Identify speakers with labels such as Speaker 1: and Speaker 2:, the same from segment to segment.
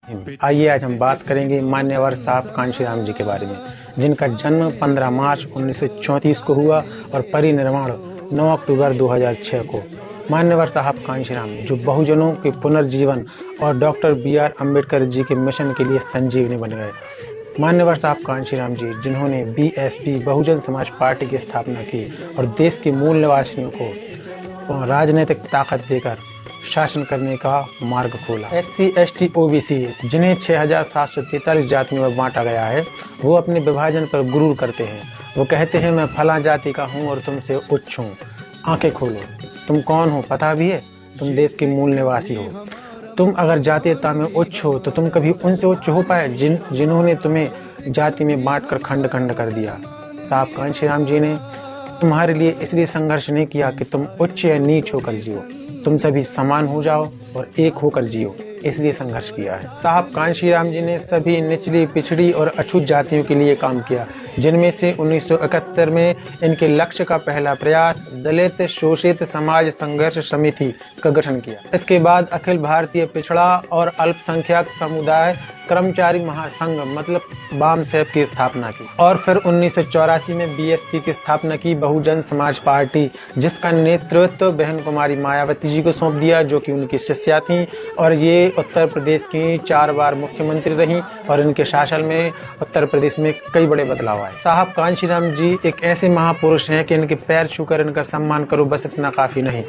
Speaker 1: आइए आज हम बात करेंगे मान्यवर साहब कांशीराम जी के बारे में, जिनका जन्म 15 मार्च 1934 को हुआ और परिनिर्वाण 9 अक्टूबर 2006 को। मान्यवर साहब कांशीराम जो बहुजनों के पुनर्जीवन और डॉक्टर B.R. अम्बेडकर जी के मिशन के लिए संजीवनी बन गए। मान्यवर साहब कांशीराम जी जिन्होंने BSP बहुजन समाज पार्टी की स्थापना की और देश के मूल निवासियों को राजनीतिक ताकत देकर शासन करने का मार्ग खोला। SC, ST, OBC जिन्हें 6743 जातियों में बांटा गया है, वो अपने विभाजन पर गुरूर करते हैं। वो कहते हैं मैं फला जाति का हूँ और तुमसे उच्च हूँ। आंखें खोलो, तुम कौन हो पता भी है? तुम देश के मूल निवासी हो। तुम अगर जातीयता में उच्च हो तो तुम कभी उनसे उच्च हो पाए जिन्होंने तुम्हें जाति में बांटकर खंड खंड कर दिया। साहब कांशीराम जी ने तुम्हारे लिए इसलिए संघर्ष नहीं किया कि तुम उच्च या नीच होकर जियो, तुम सभी समान हो जाओ और एक होकर जियो, इसलिए संघर्ष किया है। साहब कांशीराम जी ने सभी निचली, पिछड़ी और अछूत जातियों के लिए काम किया, जिनमें से 1971 में इनके लक्ष्य का पहला प्रयास दलित शोषित समाज संघर्ष समिति का गठन किया। इसके बाद अखिल भारतीय पिछड़ा और अल्पसंख्यक समुदाय कर्मचारी महासंघ मतलब बामसेप की स्थापना की और फिर 1984 में BSP की स्थापना की, बहुजन समाज पार्टी, जिसका नेतृत्व बहन कुमारी मायावती जी को सौंप दिया, जो कि उनकी शिष्या थी और ये उत्तर प्रदेश की 4 बार मुख्यमंत्री रही और इनके शासन में उत्तर प्रदेश में कई बड़े बदलाव आए। साहब कांशीराम जी एक ऐसे महापुरुष हैं कि इनके पैर छूकर इनका सम्मान करो, बस इतना काफी नहीं।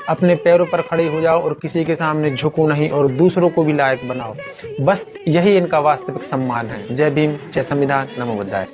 Speaker 1: अपने पैरों पर खड़े हो जाओ और किसी के सामने झुको नहीं और दूसरों को भी लायक बनाओ, बस यही इनका वास्तविक सम्मान है। जय भीम, जय संविधान, नमो बुद्धाय।